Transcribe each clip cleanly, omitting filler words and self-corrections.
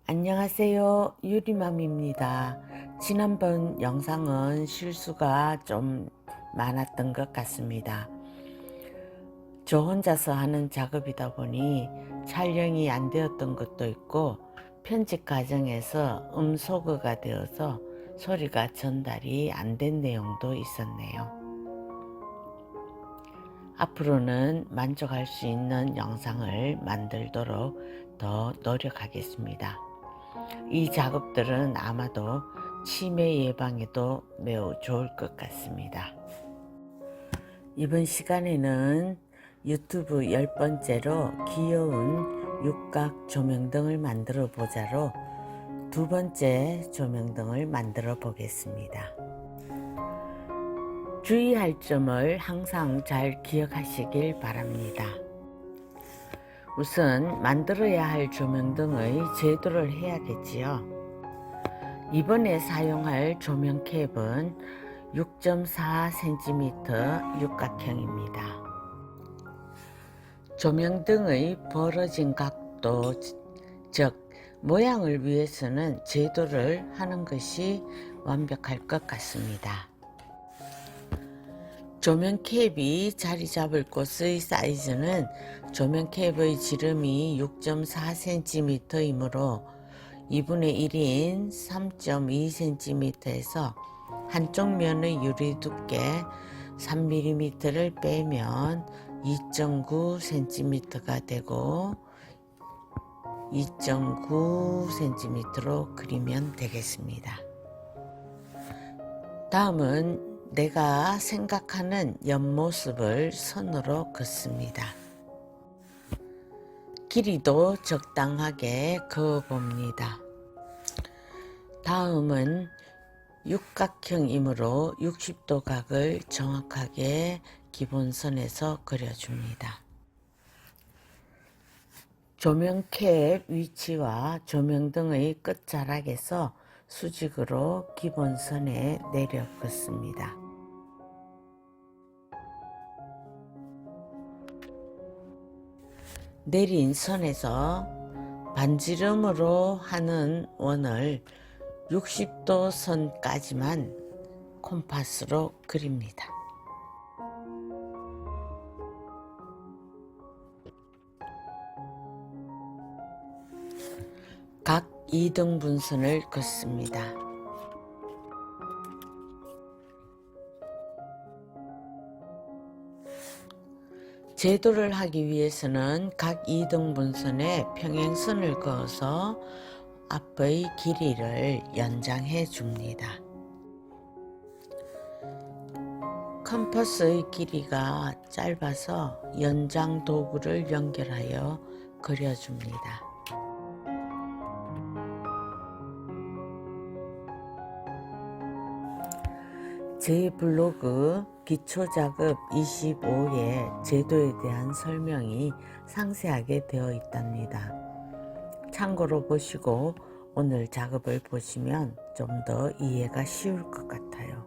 안녕하세요. 유리맘입니다. 지난번 영상은 실수가 좀 많았던 것 같습니다. 저 혼자서 하는 작업이다 보니 촬영이 안 되었던 것도 있고 편집 과정에서 음소거가 되어서 소리가 전달이 안 된 내용도 있었네요. 앞으로는 만족할 수 있는 영상을 만들도록 더 노력하겠습니다. 이 작업들은 아마도 치매 예방에도 매우 좋을 것 같습니다. 이번 시간에는 유튜브 10번째로 귀여운 육각 조명등을 만들어 보자로 두 번째 조명등을 만들어 보겠습니다. 주의할 점을 항상 잘 기억하시길 바랍니다. 우선 만들어야 할 조명등의 제도를 해야겠지요. 이번에 사용할 조명캡은 6.4cm 육각형입니다. 조명등의 벌어진 각도, 즉 모양을 위해서는 제도를 하는 것이 완벽할 것 같습니다. 조명캡이 자리 잡을 곳의 사이즈는 조명캡의 지름이 6.4cm이므로 2분의 1인 3.2cm에서 한쪽 면의 유리 두께 3mm를 빼면 2.9cm가 되고 2.9cm로 그리면 되겠습니다. 다음은 내가 생각하는 옆모습을 선으로 긋습니다. 길이도 적당하게 그어봅니다. 다음은 육각형이므로 60도 각을 정확하게 기본선에서 그려줍니다. 조명캡 위치와 조명등의 끝자락에서 수직으로 기본선에 내려 긋습니다. 내린 선에서 반지름으로 하는 원을 60도 선까지만 콤파스로 그립니다. 각 2등분선을 긋습니다. 제도를 하기 위해서는 각 2등분선에 평행선을 그어서 앞의 길이를 연장해 줍니다. 컴퍼스의 길이가 짧아서 연장 도구를 연결하여 그려줍니다. 제 블로그 기초작업 25에 제도에 대한 설명이 상세하게 되어 있답니다. 참고로 보시고 오늘 작업을 보시면 좀 더 이해가 쉬울 것 같아요.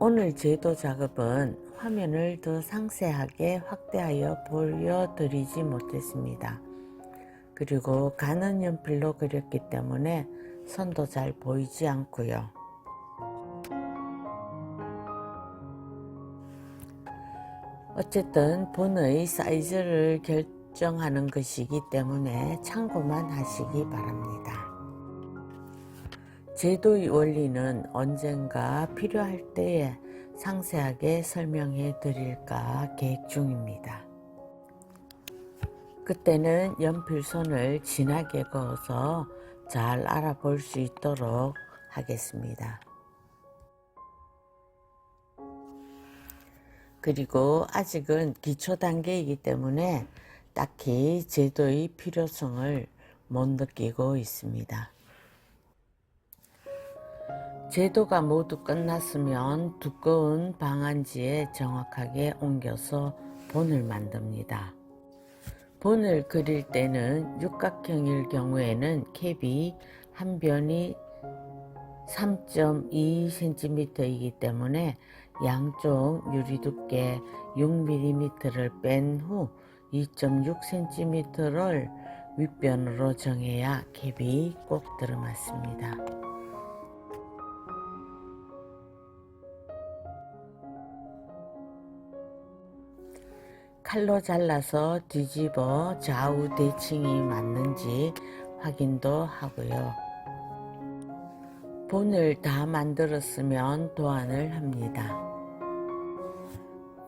오늘 제도 작업은 화면을 더 상세하게 확대하여 보여드리지 못했습니다. 그리고 가는 연필로 그렸기 때문에 선도 잘 보이지 않고요. 어쨌든 본의 사이즈를 결정하는 것이기 때문에 참고만 하시기 바랍니다. 제도의 원리는 언젠가 필요할 때에 상세하게 설명해 드릴까 계획 중입니다. 그때는 연필선을 진하게 그어서 잘 알아볼 수 있도록 하겠습니다. 그리고 아직은 기초 단계이기 때문에 딱히 제도의 필요성을 못 느끼고 있습니다. 제도가 모두 끝났으면 두꺼운 방안지에 정확하게 옮겨서 본을 만듭니다. 본을 그릴 때는 육각형일 경우에는 캡이 한 변이 3.2cm이기 때문에 양쪽 유리 두께 6mm를 뺀 후 2.6cm를 윗변으로 정해야 캡이 꼭 들어맞습니다. 칼로 잘라서 뒤집어 좌우 대칭이 맞는지 확인도 하고요. 본을 다 만들었으면 도안을 합니다.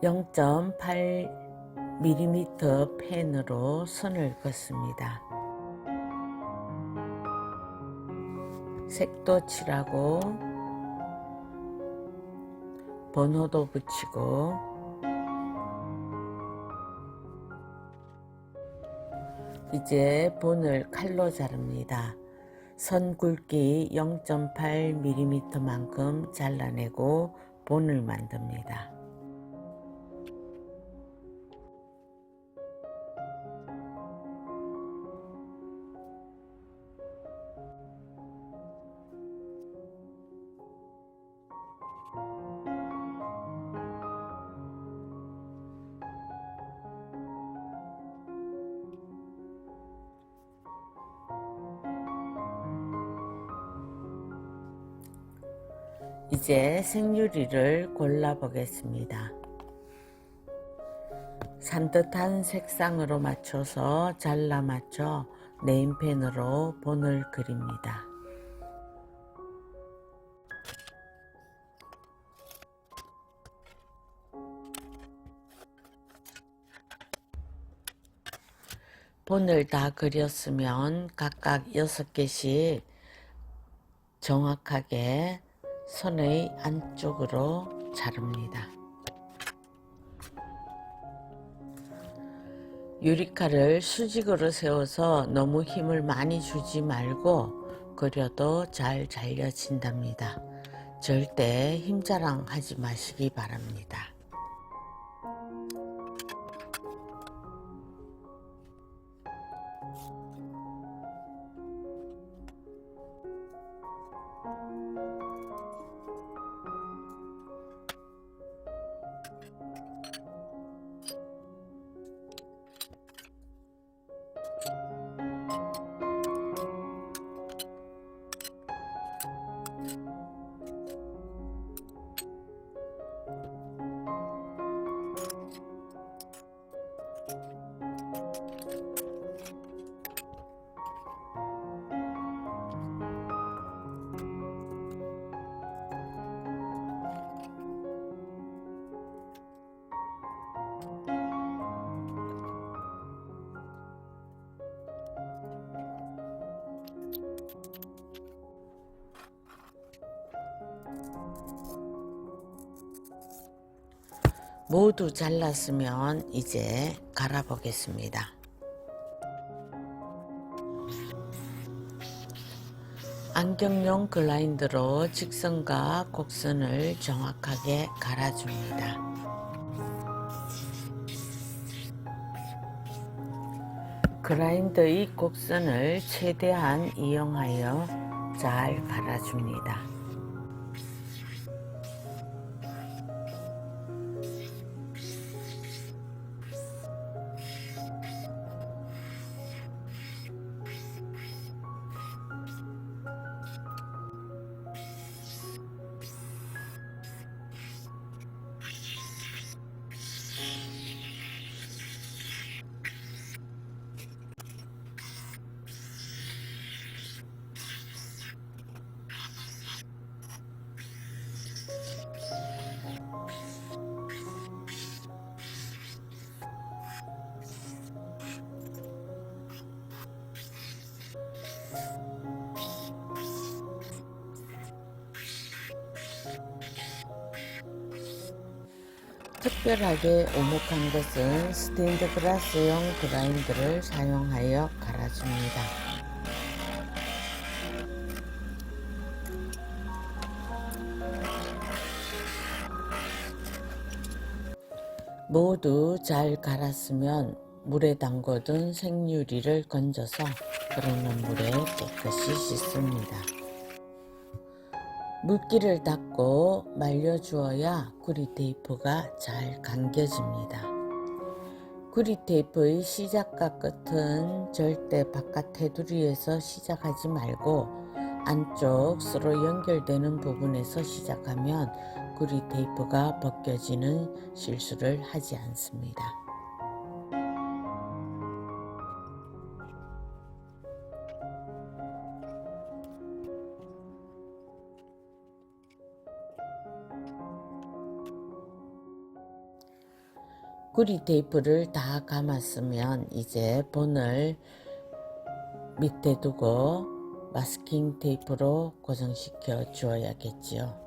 0.8mm 펜으로 선을 긋습니다. 색도 칠하고 번호도 붙이고 이제 본을 칼로 자릅니다. 선 굵기 0.8mm 만큼 잘라내고 본을 만듭니다. 이제 생유리를 골라 보겠습니다. 산뜻한 색상으로 맞춰서 잘라 맞춰 네임펜으로 본을 그립니다. 본을 다 그렸으면 각각 6개씩 정확하게 선의 안쪽으로 자릅니다. 유리칼을 수직으로 세워서 너무 힘을 많이 주지 말고 그려도 잘 잘려진답니다. 절대 힘자랑 하지 마시기 바랍니다. 모두 잘랐으면 이제 갈아 보겠습니다. 안경용 글라인더로 직선과 곡선을 정확하게 갈아줍니다. 글라인더의 곡선을 최대한 이용하여 잘 갈아줍니다. 특별하게 오목한 것은 스테인드 글라스용 그라인더를 사용하여 갈아줍니다. 모두 잘 갈았으면 물에 담궈둔 생유리를 건져서 흐르는 물에 깨끗이 씻습니다. 물기를 닦고 말려주어야 구리 테이프가 잘 감겨집니다. 구리 테이프의 시작과 끝은 절대 바깥 테두리에서 시작하지 말고 안쪽 서로 연결되는 부분에서 시작하면 구리 테이프가 벗겨지는 실수를 하지 않습니다. 구리 테이프를 다 감았으면 이제 본을 밑에 두고 마스킹 테이프로 고정시켜 주어야겠지요.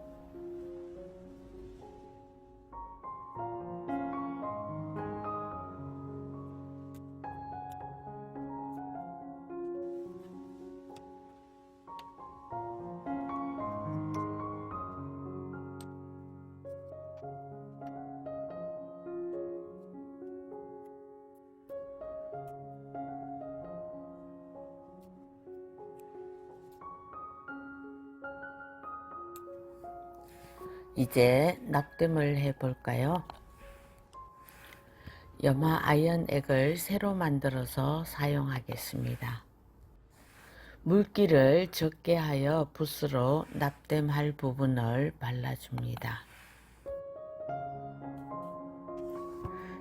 이제 납땜을 해 볼까요? 염화 아연액을 새로 만들어서 사용하겠습니다. 물기를 적게 하여 붓으로 납땜할 부분을 발라줍니다.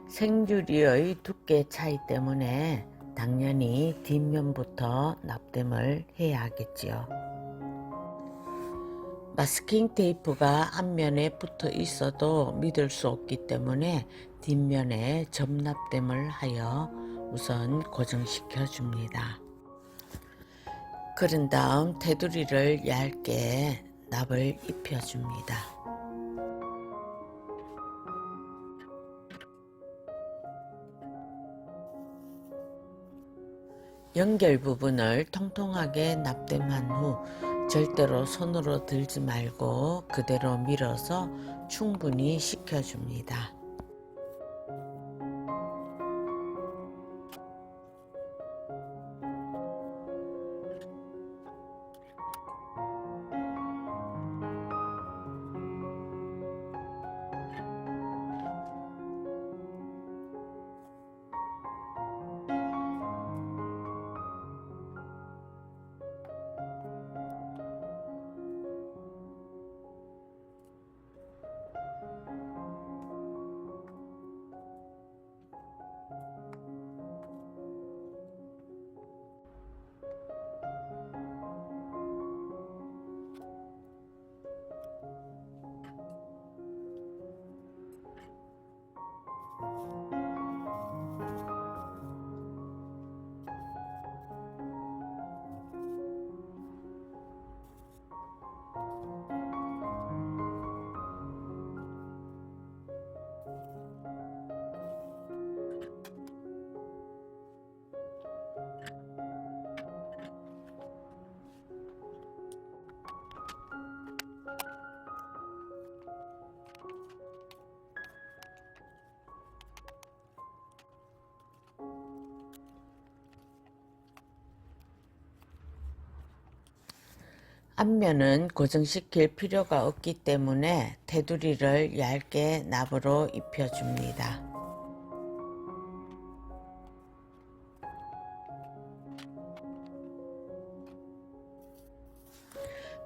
생유리의 두께 차이 때문에 당연히 뒷면부터 납땜을 해야 하겠지요. 마스킹 테이프가 앞면에 붙어 있어도 믿을 수 없기 때문에 뒷면에 접납땜을 하여 우선 고정시켜 줍니다. 그런 다음 테두리를 얇게 납을 입혀 줍니다. 연결 부분을 통통하게 납땜한 후 절대로 손으로 들지 말고 그대로 밀어서 충분히 식혀줍니다. 앞면은 고정시킬 필요가 없기 때문에 테두리를 얇게 납으로 입혀줍니다.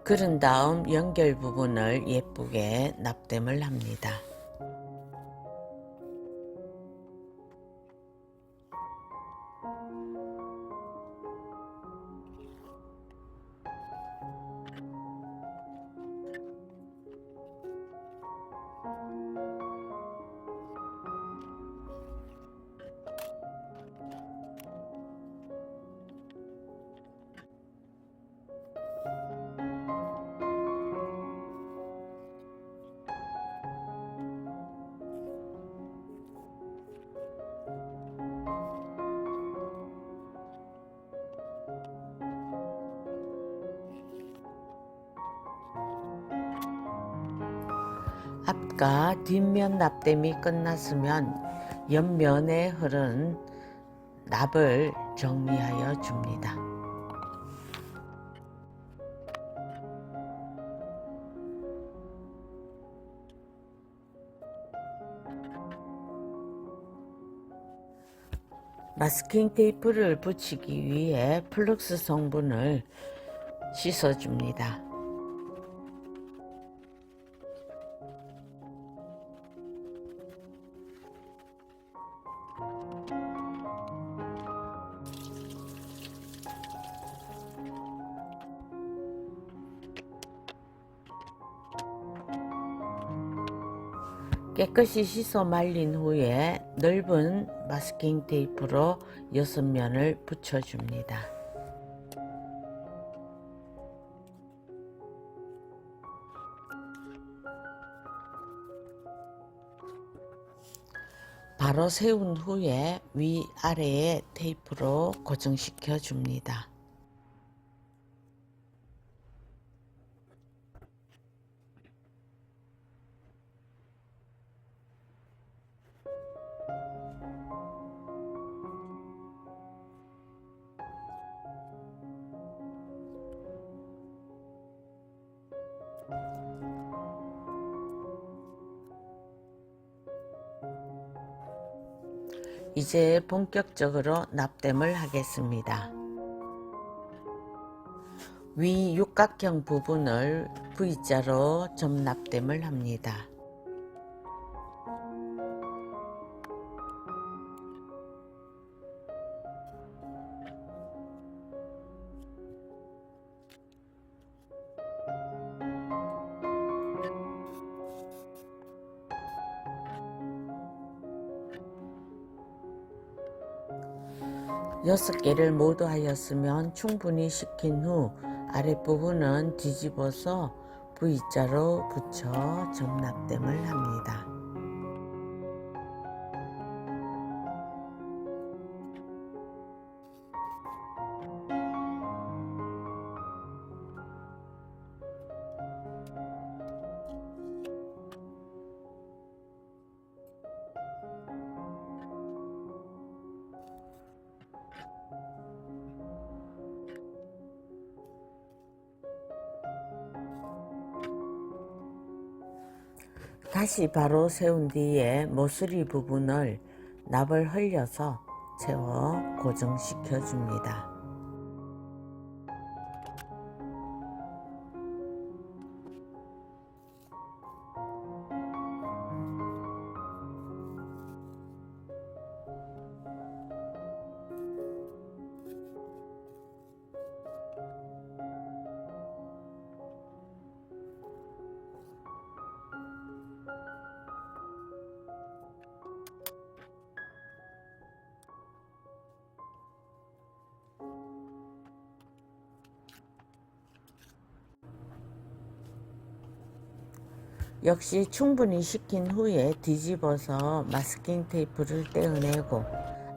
그런 다음 연결 부분을 예쁘게 납땜을 합니다. 앞과 뒷면 납땜이 끝났으면 옆면에 흐른 납을 정리하여 줍니다. 마스킹 테이프를 붙이기 위해 플럭스 성분을 씻어줍니다. 깨끗이 씻어 말린 후에 넓은 마스킹 테이프로 6면을 붙여줍니다. 바로 세운 후에 위아래에 테이프로 고정시켜 줍니다. 이제 본격적으로 납땜을 하겠습니다. 위 육각형 부분을 V자로 점 납땜을 합니다. 여섯 개를 모두 하였으면 충분히 식힌 후 아랫부분은 뒤집어서 V자로 붙여 점 납땜을 합니다. 다시 바로 세운 뒤에 모서리 부분을 납을 흘려서 채워 고정시켜 줍니다. 역시 충분히 식힌 후에 뒤집어서 마스킹 테이프를 떼어내고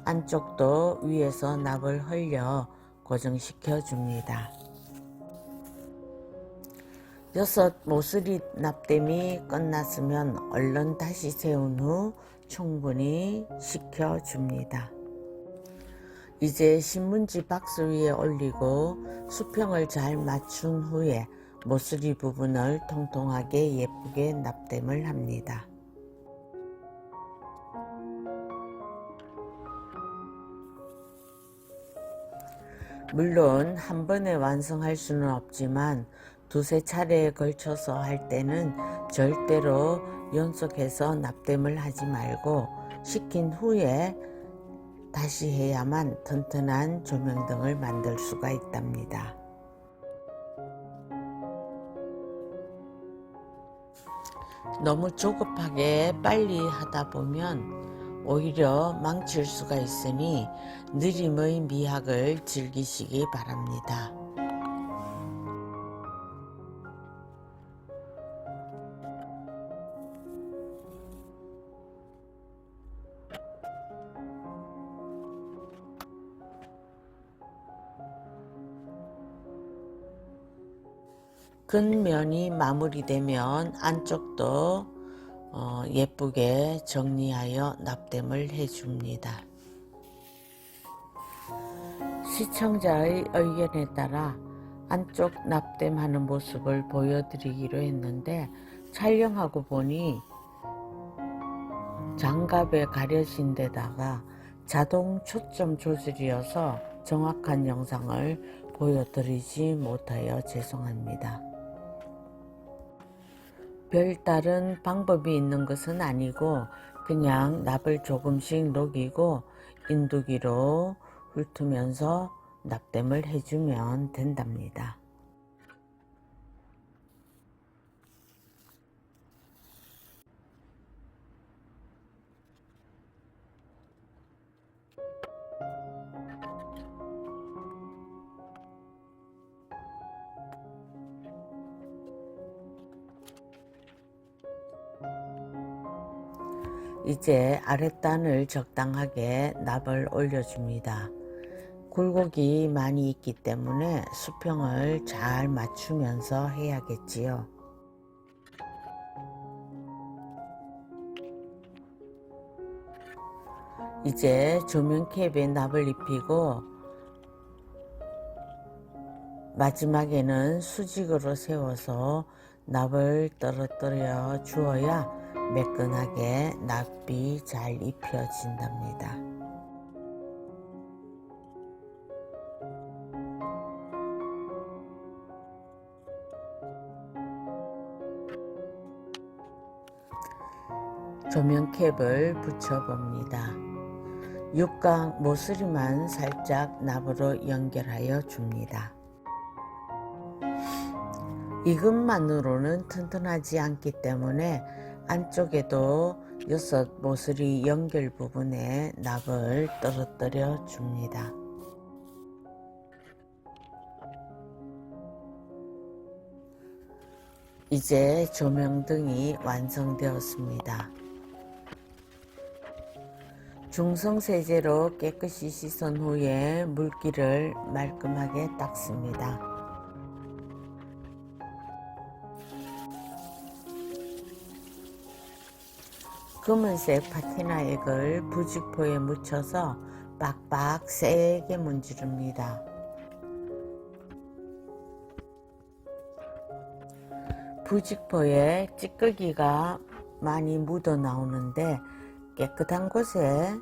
안쪽도 위에서 납을 흘려 고정시켜 줍니다. 6 모서리 납땜이 끝났으면 얼른 다시 세운 후 충분히 식혀 줍니다. 이제 신문지 박스 위에 올리고 수평을 잘 맞춘 후에 모서리 부분을 통통하게 예쁘게 납땜을 합니다. 물론 한 번에 완성할 수는 없지만 두세 차례에 걸쳐서 할 때는 절대로 연속해서 납땜을 하지 말고 식힌 후에 다시 해야만 튼튼한 조명등을 만들 수가 있답니다. 너무 조급하게 빨리 하다 보면 오히려 망칠 수가 있으니 느림의 미학을 즐기시기 바랍니다. 겉면이 마무리되면 안쪽도 예쁘게 정리하여 납땜을 해줍니다. 시청자의 의견에 따라 안쪽 납땜하는 모습을 보여드리기로 했는데 촬영하고 보니 장갑에 가려진 데다가 자동 초점 조절이어서 정확한 영상을 보여드리지 못하여 죄송합니다. 별다른 방법이 있는 것은 아니고 그냥 납을 조금씩 녹이고 인두기로 훑으면서 납땜을 해주면 된답니다. 이제 아랫단을 적당하게 납을 올려줍니다. 굴곡이 많이 있기 때문에 수평을 잘 맞추면서 해야겠지요. 이제 조명 캡에 납을 입히고 마지막에는 수직으로 세워서 납을 떨어뜨려 주어야 매끈하게 납이 잘 입혀진답니다. 조명 캡을 붙여봅니다. 육각 모서리만 살짝 납으로 연결하여 줍니다. 이것만으로는 튼튼하지 않기 때문에 안쪽에도 6 모서리 연결 부분에 납을 떨어뜨려 줍니다. 이제 조명등이 완성되었습니다. 중성세제로 깨끗이 씻은 후에 물기를 말끔하게 닦습니다. 검은색 파티나 액을 부직포에 묻혀서 빡빡 세게 문지릅니다. 부직포에 찌꺼기가 많이 묻어 나오는데 깨끗한 곳에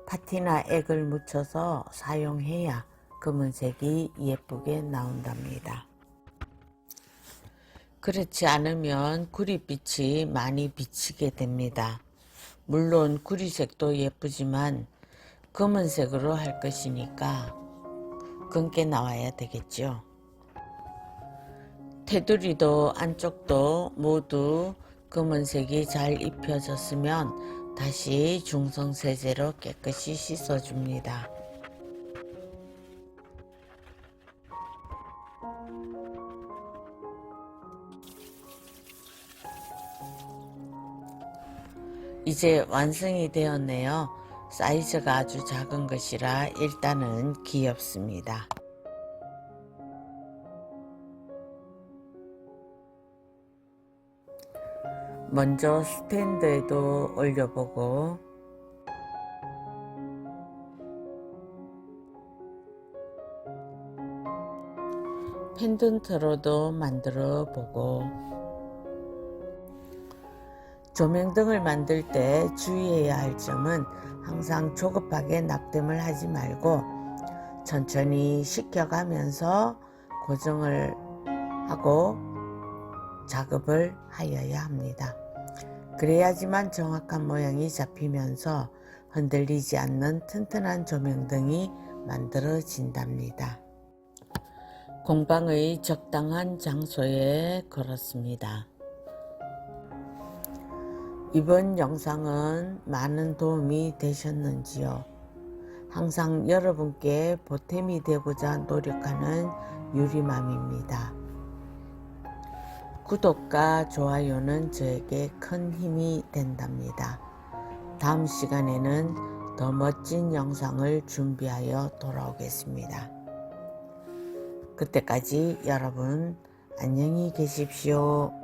파티나 액을 묻혀서 사용해야 검은색이 예쁘게 나온답니다. 그렇지 않으면 구릿빛이 많이 비치게 됩니다. 물론 구리색도 예쁘지만 검은색으로 할 것이니까 검게 나와야 되겠죠. 테두리도 안쪽도 모두 검은색이 잘 입혀졌으면 다시 중성세제로 깨끗이 씻어줍니다. 이제 완성이 되었네요. 사이즈가 아주 작은 것이라 일단은 귀엽습니다. 먼저 스탠드에도 올려보고 펜던트로도 만들어 보고 조명등을 만들 때 주의해야 할 점은 항상 조급하게 납땜을 하지 말고 천천히 식혀가면서 고정을 하고 작업을 하여야 합니다. 그래야지만 정확한 모양이 잡히면서 흔들리지 않는 튼튼한 조명등이 만들어진답니다. 공방의 적당한 장소에 걸었습니다. 이번 영상은 많은 도움이 되셨는지요? 항상 여러분께 보탬이 되고자 노력하는 유리맘입니다. 구독과 좋아요는 저에게 큰 힘이 된답니다. 다음 시간에는 더 멋진 영상을 준비하여 돌아오겠습니다. 그때까지 여러분 안녕히 계십시오.